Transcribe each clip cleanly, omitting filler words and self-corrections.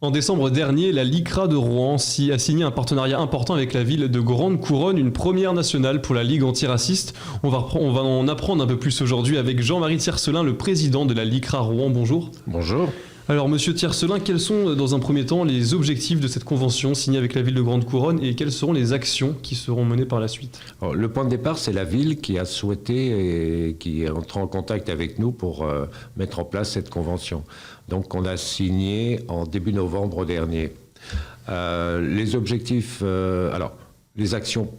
En décembre dernier, la LICRA de Rouen a signé un partenariat important avec la ville de Grande Couronne, une première nationale pour la Ligue antiraciste. On va en apprendre un peu plus aujourd'hui avec Jean-Marie Tiercelin, le président de la LICRA Rouen. Bonjour. Bonjour. Alors Monsieur Tiercelin, quels sont dans un premier temps les objectifs de cette convention signée avec la ville de Grande Couronne et quelles seront les actions qui seront menées par la suite? Alors, le point de départ, c'est la ville qui a souhaité et qui est entrée en contact avec nous pour mettre en place cette convention. Donc on a signé en début novembre dernier. Les objectifs, les actions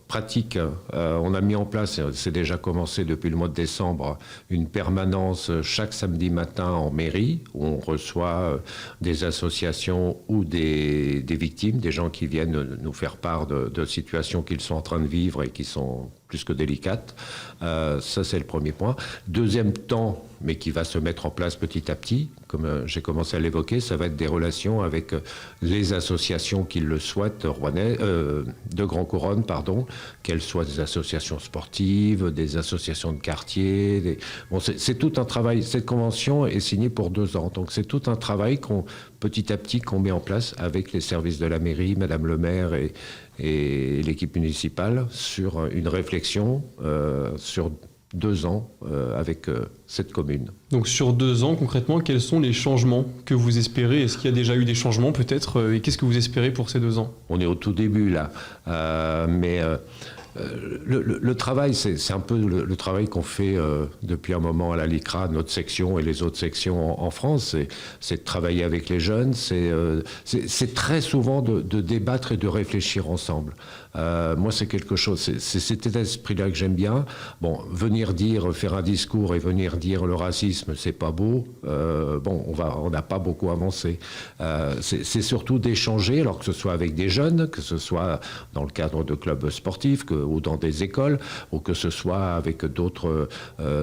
pratiques, on a mis en place, c'est déjà commencé depuis le mois de décembre, une permanence chaque samedi matin en mairie où on reçoit des associations ou des victimes, des gens qui viennent nous faire part de situations qu'ils sont en train de vivre et qui sont plus que délicates. Ça, c'est le premier point. Deuxième temps, mais qui va se mettre en place petit à petit, comme j'ai commencé à l'évoquer, ça va être des relations avec les associations qui le souhaitent, de Grande Couronne, qu'elles soient des associations sportives, des associations de quartier. Bon, c'est tout un travail. Cette convention est signée pour 2 ans, donc c'est tout un travail petit à petit qu'on met en place avec les services de la mairie, Madame le maire et l'équipe municipale sur une réflexion sur 2 ans avec cette commune. Donc sur 2 ans, concrètement, quels sont les changements que vous espérez? Est-ce qu'il y a déjà eu des changements peut-être? Et qu'est-ce que vous espérez pour ces 2 ans? On est au tout début là, mais le travail, c'est un peu le travail qu'on fait depuis un moment à la LICRA, notre section et les autres sections en France. C'est de travailler avec les jeunes, c'est très souvent de débattre et de réfléchir ensemble. Moi, c'est quelque chose, c'est cet esprit-là que j'aime bien. Bon, faire un discours et venir dire le racisme, c'est pas beau. On n'a pas beaucoup avancé. C'est surtout d'échanger, alors que ce soit avec des jeunes, que ce soit dans le cadre de clubs sportifs ou dans des écoles, ou que ce soit avec d'autres,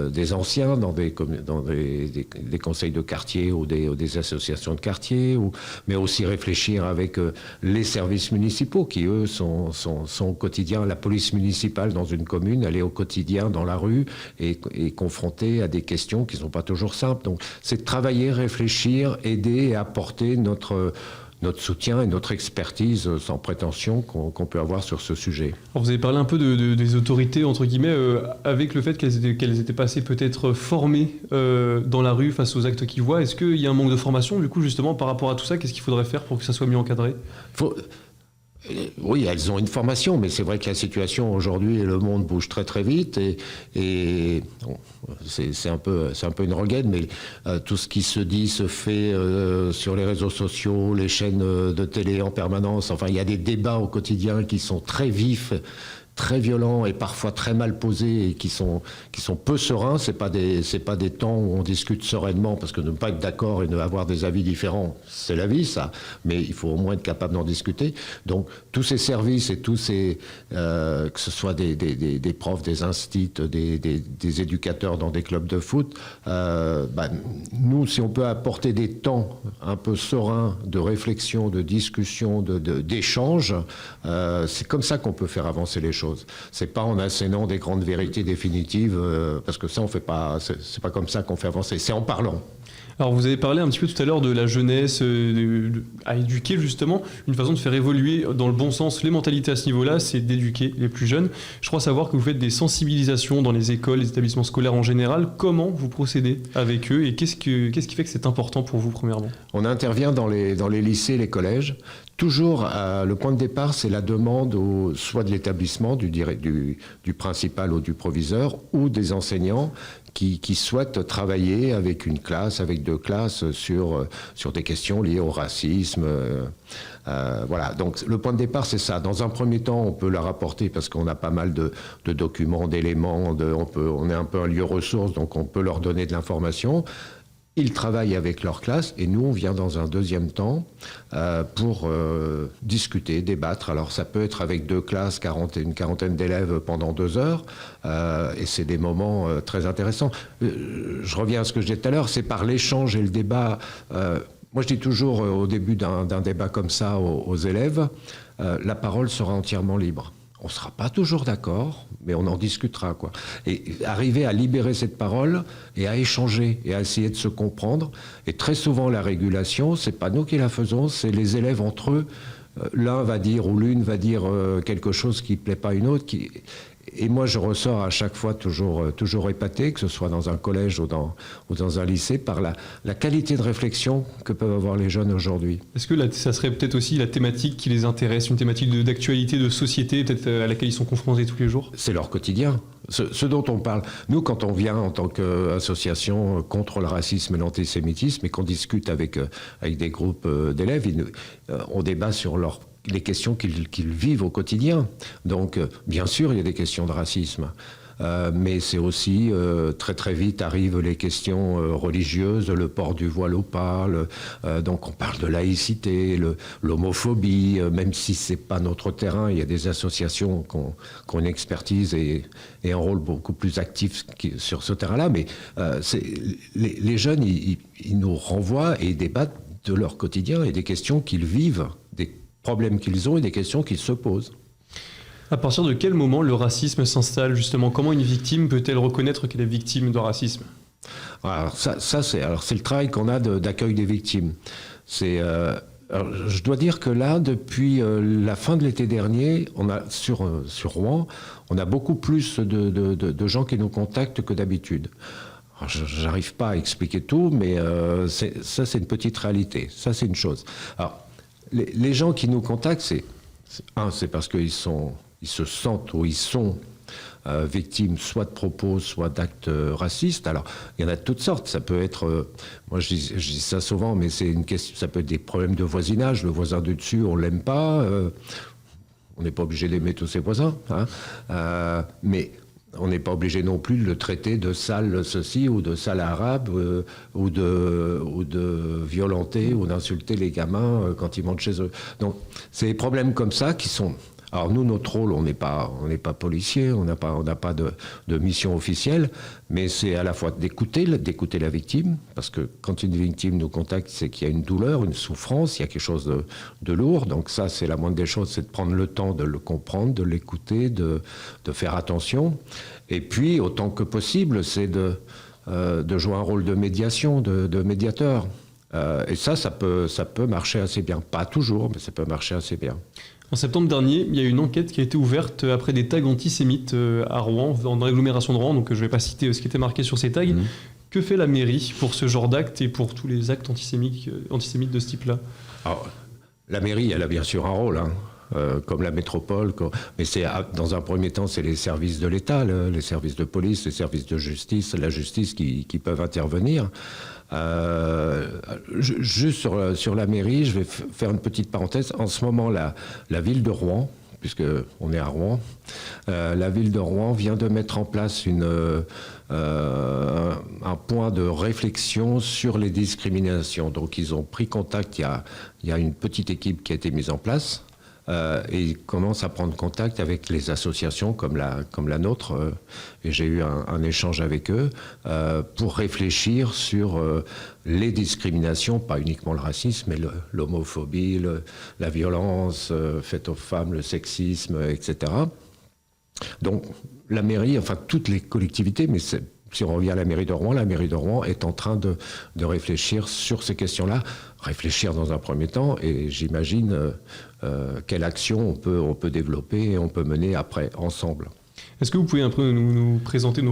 des anciens dans des conseils de quartier ou des associations de quartier, mais aussi réfléchir avec les services municipaux qui, eux, sont au quotidien, la police municipale dans une commune, elle est au quotidien dans la rue et confrontée à des questions qui ne sont pas toujours simples. Donc c'est de travailler, réfléchir, aider et apporter notre soutien et notre expertise sans prétention qu'on peut avoir sur ce sujet. Alors vous avez parlé un peu des autorités, entre guillemets, avec le fait qu'elles étaient pas assez peut-être formées dans la rue face aux actes qu'ils voient. Est-ce qu'il y a un manque de formation, du coup, justement, par rapport à tout ça? Qu'est-ce qu'il faudrait faire pour que ça soit mieux encadré? Oui, elles ont une formation, mais c'est vrai que la situation aujourd'hui, le monde bouge très très vite et bon, c'est un peu une rengaine, mais tout ce qui se dit se fait sur les réseaux sociaux, les chaînes de télé en permanence. Enfin, il y a des débats au quotidien qui sont très vifs, très violents et parfois très mal posés et qui sont peu sereins. C'est pas des temps où on discute sereinement, parce que ne pas être d'accord et ne avoir des avis différents, c'est la vie, ça. Mais il faut au moins être capable d'en discuter. Donc tous ces services et tous ces que ce soit des profs, des instits, des éducateurs dans des clubs de foot, nous, si on peut apporter des temps un peu sereins de réflexion, de discussion, d'échange, c'est comme ça qu'on peut faire avancer les choses. C'est pas en assénant des grandes vérités définitives, parce que ça, on fait pas. C'est pas comme ça qu'on fait avancer. C'est en parlant. Alors vous avez parlé un petit peu tout à l'heure de la jeunesse, à éduquer justement. Une façon de faire évoluer dans le bon sens les mentalités à ce niveau-là, c'est d'éduquer les plus jeunes. Je crois savoir que vous faites des sensibilisations dans les écoles, les établissements scolaires en général. Comment vous procédez avec eux et qu'est-ce qui fait que c'est important pour vous premièrement? On intervient dans les lycées, les collèges. Toujours, le point de départ, c'est la demande soit de l'établissement, du principal ou du proviseur, ou des enseignants qui souhaitent travailler avec une classe, avec 2 classes, sur des questions liées au racisme. Voilà, donc le point de départ, c'est ça. Dans un premier temps, on peut leur apporter, parce qu'on a pas mal de documents, d'éléments, on est un peu un lieu ressource, donc on peut leur donner de l'information. Ils travaillent avec leur classe et nous, on vient dans un deuxième temps pour discuter, débattre. Alors ça peut être avec 2 classes, une quarantaine d'élèves pendant 2 heures et c'est des moments très intéressants. Je reviens à ce que je disais tout à l'heure, c'est par l'échange et le débat. Moi, je dis toujours au début d'un débat comme ça aux élèves, la parole sera entièrement libre. On ne sera pas toujours d'accord, mais on en discutera, quoi. Et arriver à libérer cette parole et à échanger et à essayer de se comprendre. Et très souvent, la régulation, c'est pas nous qui la faisons, c'est les élèves entre eux. L'un va dire ou l'une va dire quelque chose qui ne plaît pas à une autre. Et moi, je ressors à chaque fois toujours épaté, que ce soit dans un collège ou dans un lycée, par la qualité de réflexion que peuvent avoir les jeunes aujourd'hui. Est-ce que ça serait peut-être aussi la thématique qui les intéresse, une thématique d'actualité, de société, peut-être à laquelle ils sont confrontés tous les jours? C'est leur quotidien. Ce dont on parle. Nous, quand on vient en tant qu'association contre le racisme et l'antisémitisme et qu'on discute avec des groupes d'élèves, on débat sur les questions qu'ils vivent au quotidien. Donc, bien sûr, il y a des questions de racisme. Mais c'est aussi, très très vite arrivent les questions religieuses, le port du voile ou pas, donc on parle de laïcité, l'homophobie, même si c'est pas notre terrain, il y a des associations qui ont une expertise et un rôle beaucoup plus actif sur ce terrain-là, mais les jeunes, ils nous renvoient et débattent de leur quotidien et des questions qu'ils vivent, des problèmes qu'ils ont et des questions qu'ils se posent. À partir de quel moment le racisme s'installe justement? Comment une victime peut-elle reconnaître qu'elle est victime de racisme? Alors c'est le travail qu'on a d'accueil des victimes. Je dois dire que là, depuis la fin de l'été dernier, on a sur Rouen, on a beaucoup plus de gens qui nous contactent que d'habitude. J'arrive pas à expliquer tout, mais ça c'est une petite réalité. Ça c'est une chose. Alors les gens qui nous contactent, c'est parce qu'ils se sentent ou ils sont victimes soit de propos, soit d'actes racistes. Alors, il y en a de toutes sortes. Ça peut être, moi je dis ça souvent, mais c'est une question. Ça peut être des problèmes de voisinage. Le voisin du dessus, on l'aime pas. On n'est pas obligé d'aimer tous ses voisins, hein. Mais on n'est pas obligé non plus de le traiter de sale ceci ou de sale arabe ou de violenter ou d'insulter les gamins quand ils montent chez eux. Donc, c'est des problèmes comme ça qui sont... Alors nous, notre rôle, on n'est pas policier, on n'a pas de mission officielle, mais c'est à la fois d'écouter la victime, parce que quand une victime nous contacte, c'est qu'il y a une douleur, une souffrance, il y a quelque chose de lourd. Donc ça, c'est la moindre des choses, c'est de prendre le temps de le comprendre, de l'écouter, de faire attention. Et puis, autant que possible, c'est de jouer un rôle de médiation, de médiateur. Et ça peut marcher assez bien. Pas toujours, mais ça peut marcher assez bien. En septembre dernier, il y a une enquête qui a été ouverte après des tags antisémites à Rouen, dans l'agglomération de Rouen, donc je ne vais pas citer ce qui était marqué sur ces tags. Que fait la mairie pour ce genre d'actes et pour tous les actes antisémites de ce type-là? Alors, la mairie, elle a bien sûr un rôle, hein. Comme la métropole, mais dans un premier temps, c'est les services de l'État, les services de police, les services de justice, la justice qui peuvent intervenir. Juste sur la mairie, je vais faire une petite parenthèse. En ce moment, la ville de Rouen, puisqu'on est à Rouen, la ville de Rouen vient de mettre en place un point de réflexion sur les discriminations. Donc ils ont pris contact, il y a une petite équipe qui a été mise en place. Et ils commencent à prendre contact avec les associations comme la nôtre, et j'ai eu un échange avec eux pour réfléchir sur les discriminations, pas uniquement le racisme, mais l'homophobie, la violence faite aux femmes, le sexisme, etc. Donc la mairie, enfin toutes les collectivités, mais si on revient à la mairie de Rouen est en train de réfléchir sur ces questions-là, réfléchir dans un premier temps, et j'imagine quelle action on peut développer et on peut mener après ensemble. Est-ce que vous pouvez un peu nous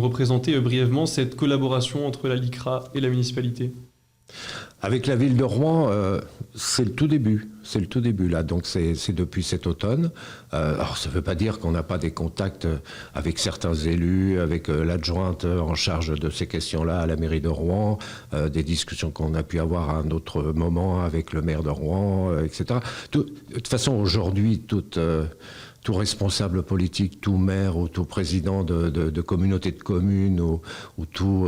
représenter brièvement cette collaboration entre la LICRA et la municipalité? Avec la ville de Rouen, c'est le tout début. C'est le tout début là, donc c'est depuis cet automne. Alors ça ne veut pas dire qu'on n'a pas des contacts avec certains élus, avec l'adjointe en charge de ces questions-là à la mairie de Rouen, des discussions qu'on a pu avoir à un autre moment avec le maire de Rouen, etc. De toute façon, aujourd'hui, tout responsable politique, tout maire ou tout président de communauté de communes ou tout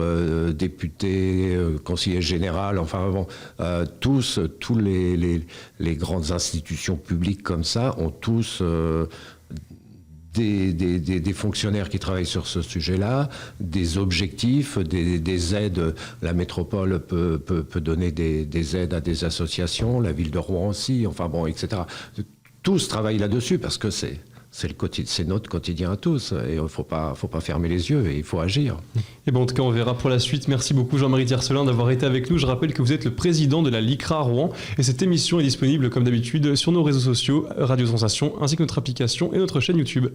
député, conseiller général, enfin bon, tous les grandes institutions publiques comme ça ont tous des fonctionnaires qui travaillent sur ce sujet-là, des objectifs, des aides. La métropole peut donner des aides à des associations, la ville de Rouen aussi, enfin bon, etc. Tous travaillent là-dessus parce que c'est c'est notre quotidien à tous. Et il ne faut pas fermer les yeux et il faut agir. Et bon, en tout cas, on verra pour la suite. Merci beaucoup Jean-Marie Tiercelin d'avoir été avec nous. Je rappelle que vous êtes le président de la LICRA Rouen. Et cette émission est disponible comme d'habitude sur nos réseaux sociaux, Radio Sensation, ainsi que notre application et notre chaîne YouTube.